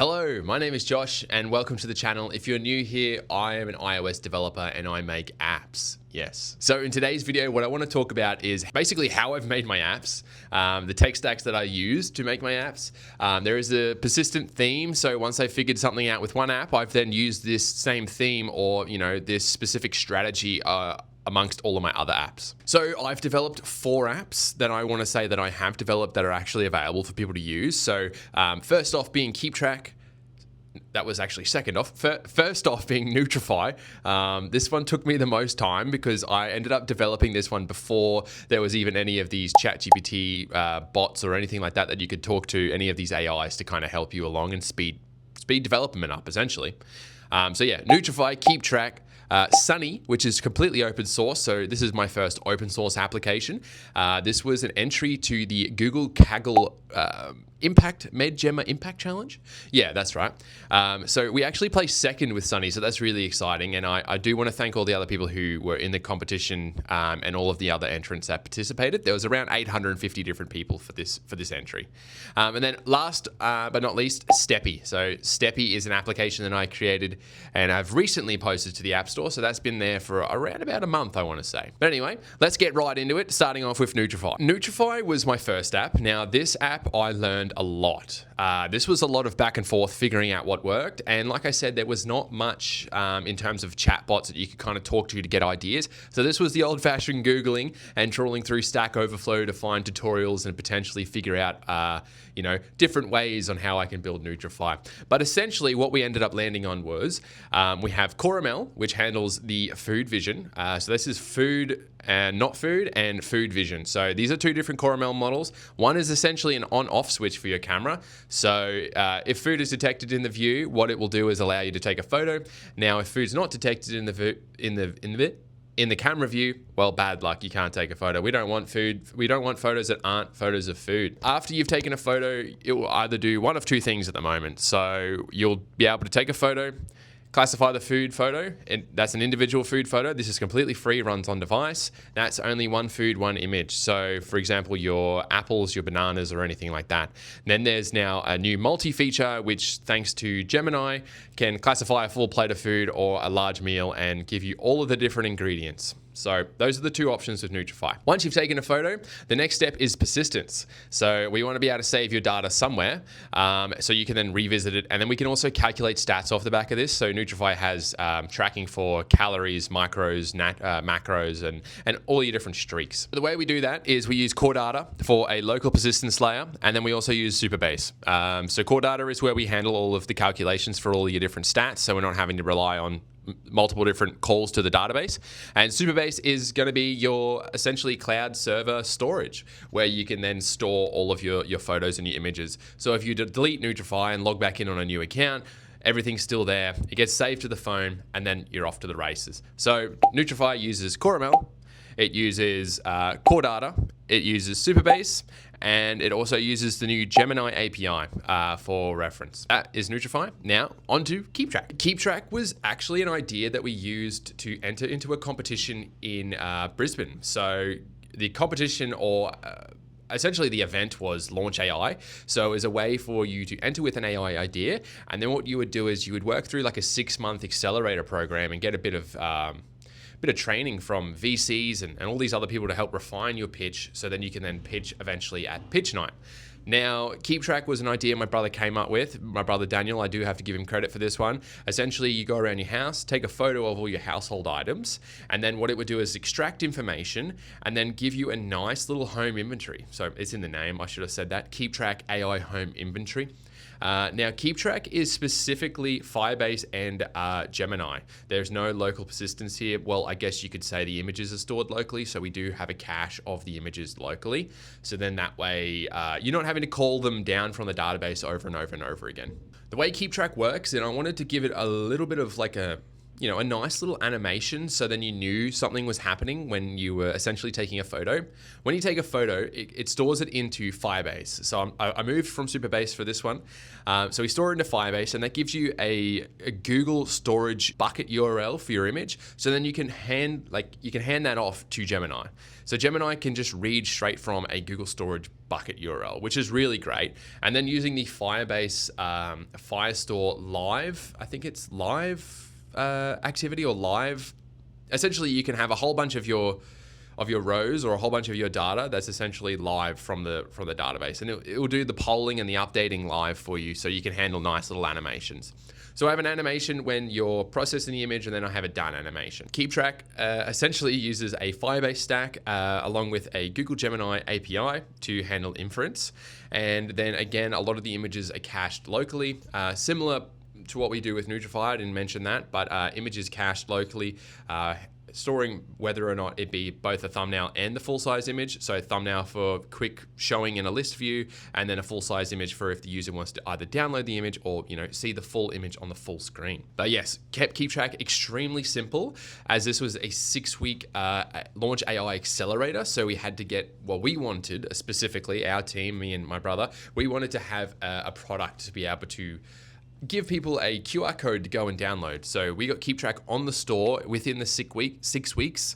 Hello, my name is Josh and welcome to the channel. If you're new here, I am an iOS developer and I make apps. Yes. So in today's video, what I want to talk about is basically how I've made my apps, the tech stacks that I use to make my apps. There is a persistent theme. So once I figured something out with one app, I've then used this same theme or, this specific strategy amongst all of my other apps. So I've developed 4 apps that I want to say that I have developed that are actually available for people to use. So first off being KeepTrack. That was actually second off. First off being Nutrify. This one took me the most time because I ended up developing this one before there was even any of these ChatGPT bots or anything like that that you could talk to any of these AIs to kind of help you along and speed development up essentially. So yeah, Nutrify, KeepTrack, Sunny, which is completely open source. So this is my first open source application. This was an entry to the Google Kaggle MedGemma Impact challenge. Yeah, that's right. So we actually placed second with Sunny, so that's really exciting. And I do want to thank all the other people who were in the competition and all of the other entrants that participated. There was around 850 different people for this entry. And then last but not least, Steppy. So Steppy is an application that I created and I've recently posted to the App Store. So that's been there for around about a month, I want to say. But anyway, let's get right into it, starting off with Nutrify. Nutrify was my first app. Now this app I learned a lot. This was a lot of back and forth figuring out what worked. And like I said, there was not much in terms of chatbots that you could kind of talk to get ideas. So this was the old fashioned Googling and trawling through Stack Overflow to find tutorials and potentially figure out, different ways on how I can build Nutrify. But essentially what we ended up landing on was we have CoreML, which handles the food vision. So this is food and not food and food vision. So these are 2 different CoreML models. One is essentially an on-off switch for your camera. So if food is detected in the view, what it will do is allow you to take a photo. Now, if food's not detected in the camera view, well, bad luck, you can't take a photo. We don't want photos that aren't photos of food. After you've taken a photo, it will either do one of 2 things at the moment. So you'll be able to take a photo, classify the food photo, and that's an individual food photo. This is completely free, runs on device. That's only one food, one image. So for example, your apples, your bananas, or anything like that. And then there's now a new multi-feature, which thanks to Gemini, can classify a full plate of food or a large meal and give you all of the different ingredients. So those are the 2 options with Nutrify. Once you've taken a photo, the next step is persistence. So we want to be able to save your data somewhere so you can then revisit it. And then we can also calculate stats off the back of this. So Nutrify has tracking for calories, micros, macros, and all your different streaks. The way we do that is we use core data for a local persistence layer, and then we also use Supabase. So core data is where we handle all of the calculations for all your different stats, so we're not having to rely on multiple different calls to the database. And Supabase is going to be your essentially cloud server storage where you can then store all of your photos and your images. So if you delete Nutrify and log back in on a new account, everything's still there. It gets saved to the phone and then you're off to the races. So Nutrify uses CoreML, it uses core data, it uses Supabase, and it also uses the new Gemini API for reference. That is Nutrify. Now, on to KeepTrack. KeepTrack was actually an idea that we used to enter into a competition in Brisbane. So the competition or essentially the event was Launch AI. So it was a way for you to enter with an AI idea. And then what you would do is you would work through like a 6-month accelerator program and get a bit of training from VCs and all these other people to help refine your pitch so then you can then pitch eventually at pitch night. Now, KeepTrack was an idea my brother came up with. My brother Daniel, I do have to give him credit for this one. Essentially, you go around your house, take a photo of all your household items, and then what it would do is extract information and then give you a nice little home inventory. So it's in the name, I should have said that, KeepTrack AI Home Inventory. Now, KeepTrack is specifically Firebase and Gemini. There's no local persistence here. Well, I guess you could say the images are stored locally, so we do have a cache of the images locally. So then that way, you're not having to call them down from the database over and over and over again. The way KeepTrack works, and I wanted to give it a little bit of like a a nice little animation, so then you knew something was happening when you were essentially taking a photo. When you take a photo, it stores it into Firebase. So I moved from Supabase for this one. So we store it into Firebase, and that gives you a Google storage bucket URL for your image. So then you can hand that off to Gemini. So Gemini can just read straight from a Google storage bucket URL, which is really great. And then using the Firebase Firestore live, I think it's live activity or live. Essentially, you can have a whole bunch of your rows or a whole bunch of your data that's essentially live from the database, and it will do the polling and the updating live for you, so you can handle nice little animations. So I have an animation when you're processing the image, and then I have a done animation. KeepTrack essentially uses a Firebase stack along with a Google Gemini API to handle inference. And then again, a lot of the images are cached locally, similar to what we do with Nutrify. I didn't mention that, but images cached locally, storing whether or not it be both a thumbnail and the full-size image. So thumbnail for quick showing in a list view, and then a full-size image for if the user wants to either download the image or see the full image on the full screen. But yes, kept KeepTrack extremely simple, as this was a 6-week launch AI accelerator. So we had to get what we wanted, specifically our team, me and my brother. We wanted to have a product to be able to give people a QR code to go and download. So we got KeepTrack on the store within the 6 weeks.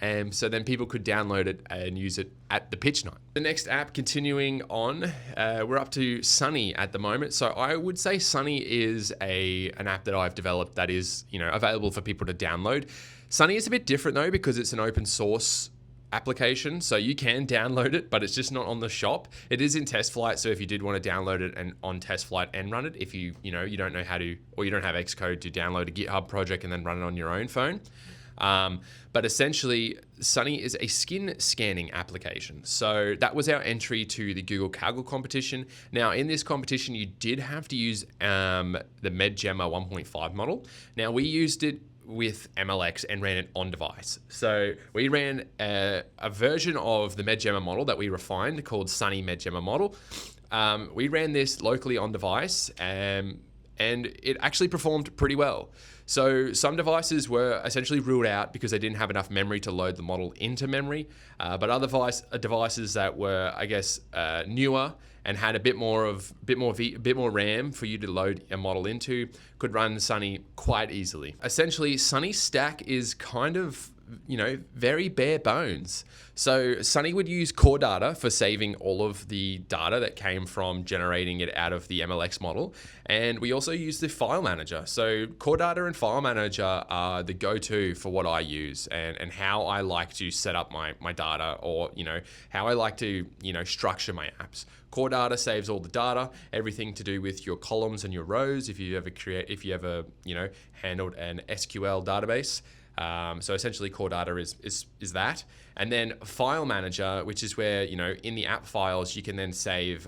And so then people could download it and use it at the pitch night. The next app, continuing on, we're up to Sunny at the moment. So I would say Sunny is an app that I've developed that is available for people to download. Sunny is a bit different though, because it's an open source application, so you can download it, but it's just not on the shop. It is in TestFlight, so if you did want to download it and on TestFlight and run it, if you don't know how to, or you don't have Xcode to download a GitHub project and then run it on your own phone. But essentially, Sunny is a skin scanning application. So that was our entry to the Google Kaggle competition. Now, in this competition, you did have to use the MedGemma 1.5 model. Now, we used it with MLX and ran it on device. So we ran a version of the MedGemma model that we refined called Sunny MedGemma model. We ran this locally on device, and it actually performed pretty well. So some devices were essentially ruled out because they didn't have enough memory to load the model into memory, but other devices that were, I guess, newer and had a bit more RAM for you to load a model into could run Sunny quite easily. Essentially, Sunny's stack is kind of very bare bones. So Sunny would use core data for saving all of the data that came from generating it out of the MLX model. And we also use the file manager. So core data and file manager are the go-to for what I use and how I like to set up my data, or, how I like to, structure my apps. Core data saves all the data, everything to do with your columns and your rows. If you ever handled an SQL database. So essentially core data is that. And then file manager, which is where, in the app files, you can then save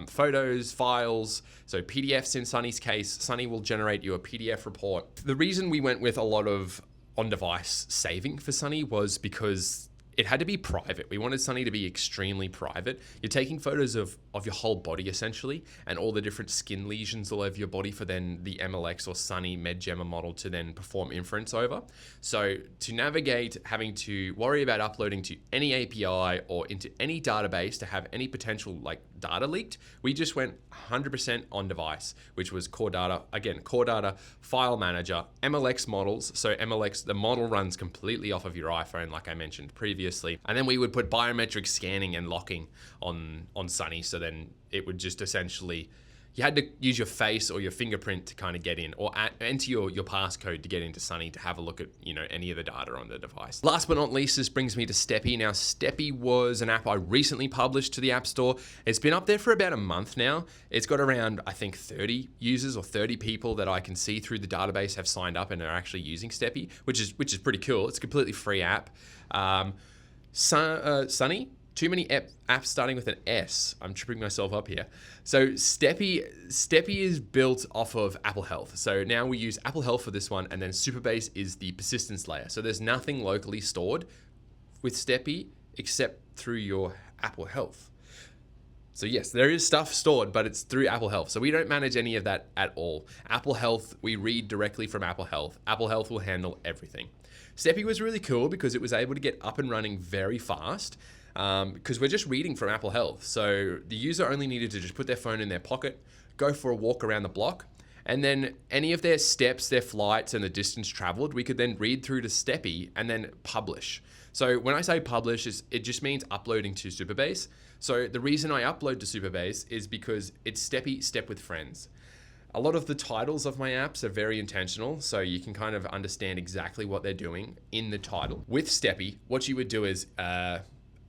photos, files. So PDFs in Sunny's case, Sunny will generate you a PDF report. The reason we went with a lot of on-device saving for Sunny was because it had to be private. We wanted Sunny to be extremely private. You're taking photos of your whole body essentially, and all the different skin lesions all over your body for then the MLX or Sunny MedGemma model to then perform inference over. So to navigate having to worry about uploading to any API or into any database to have any potential data leaked, we just went 100% on device, which was core data, file manager, MLX models. So MLX, the model runs completely off of your iPhone, like I mentioned previously. And then we would put biometric scanning and locking on Sunny. So then it would just essentially, you had to use your face or your fingerprint to kind of get in, or enter your passcode to get into Sunny to have a look at any of the data on the device. Last but not least, this brings me to Steppy. Now, Steppy was an app I recently published to the App Store. It's been up there for about a month now. It's got around, I think, 30 users or 30 people that I can see through the database have signed up and are actually using Steppy, which is pretty cool. It's a completely free app. Sunny. Too many apps starting with an S. I'm tripping myself up here. So Steppy is built off of Apple Health. So now we use Apple Health for this one, and then Supabase is the persistence layer. So there's nothing locally stored with Steppy except through your Apple Health. So yes, there is stuff stored, but it's through Apple Health. So we don't manage any of that at all. Apple Health, we read directly from Apple Health. Apple Health will handle everything. Steppy was really cool because it was able to get up and running very fast because we're just reading from Apple Health. So the user only needed to just put their phone in their pocket, go for a walk around the block, and then any of their steps, their flights, and the distance traveled, we could then read through to Steppy and then publish. So when I say publish, it just means uploading to Supabase. So the reason I upload to Supabase is because it's Steppy Step with Friends. A lot of the titles of my apps are very intentional, so you can kind of understand exactly what they're doing in the title. With Steppy, what you would do is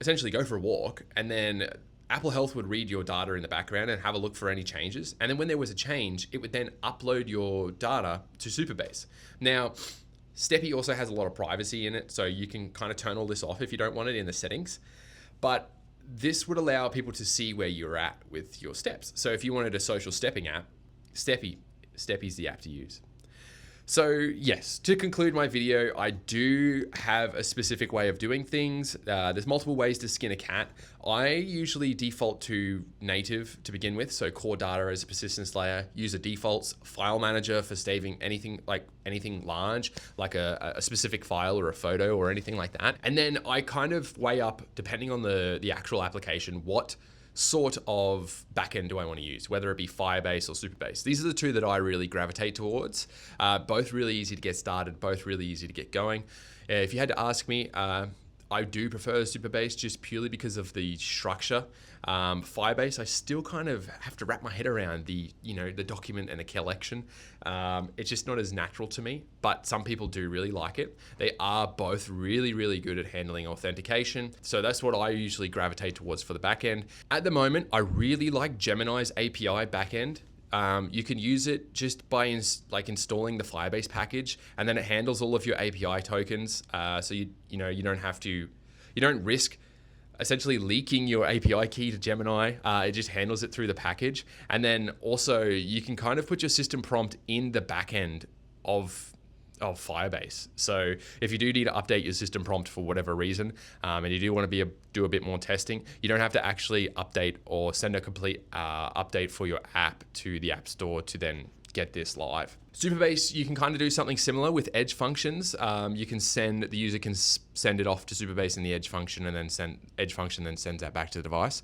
essentially go for a walk, and then Apple Health would read your data in the background and have a look for any changes. And then when there was a change, it would then upload your data to Supabase. Now, Steppy also has a lot of privacy in it, so you can kind of turn all this off if you don't want it in the settings. But this would allow people to see where you're at with your steps. So if you wanted a social stepping app, Steppy's the app to use. So yes, to conclude my video, I do have a specific way of doing things. There's multiple ways to skin a cat. I usually default to native to begin with, so core data as a persistence layer, user defaults, file manager for saving anything large, like a specific file or a photo or anything like that. And then I kind of weigh up, depending on the actual application, what sort of backend do I want to use, whether it be Firebase or Supabase. These are the two that I really gravitate towards. Both really easy to get started, both really easy to get going. If you had to ask me, I do prefer Supabase just purely because of the structure. Firebase, I still kind of have to wrap my head around the document and the collection. It's just not as natural to me, but some people do really like it. They are both really, really good at handling authentication. So that's what I usually gravitate towards for the backend. At the moment, I really like Gemini's API backend. You can use it just by installing the Firebase package, and then it handles all of your API tokens. So you don't risk essentially leaking your API key to Gemini. It just handles it through the package. And then also you can kind of put your system prompt in the backend of Firebase. So if you do need to update your system prompt for whatever reason, and you do want to do a bit more testing, you don't have to actually update or send a complete update for your app to the App Store to then get this live. Supabase, you can kind of do something similar with edge functions. The user can send it off to Supabase in the edge function, and then edge function then sends that back to the device.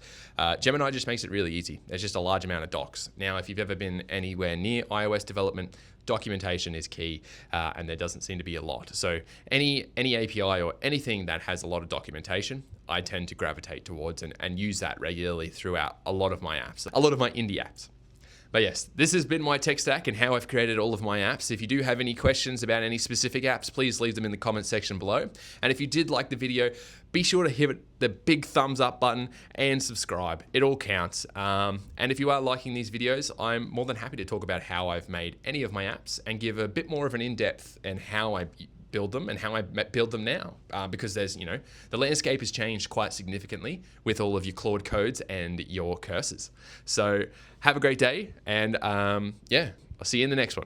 Gemini just makes it really easy. There's just a large amount of docs. Now, if you've ever been anywhere near iOS development, documentation is key, and there doesn't seem to be a lot. So any API or anything that has a lot of documentation, I tend to gravitate towards and use that regularly throughout a lot of my apps, a lot of my indie apps. But yes, this has been my tech stack and how I've created all of my apps. If you do have any questions about any specific apps, please leave them in the comment section below. And if you did like the video, be sure to hit the big thumbs up button and subscribe. It all counts. And if you are liking these videos, I'm more than happy to talk about how I've made any of my apps and give a bit more of an in-depth and how I build them and how I build them now, because there's, the landscape has changed quite significantly with all of your Claude codes and your cursors. So have a great day, and yeah, I'll see you in the next one.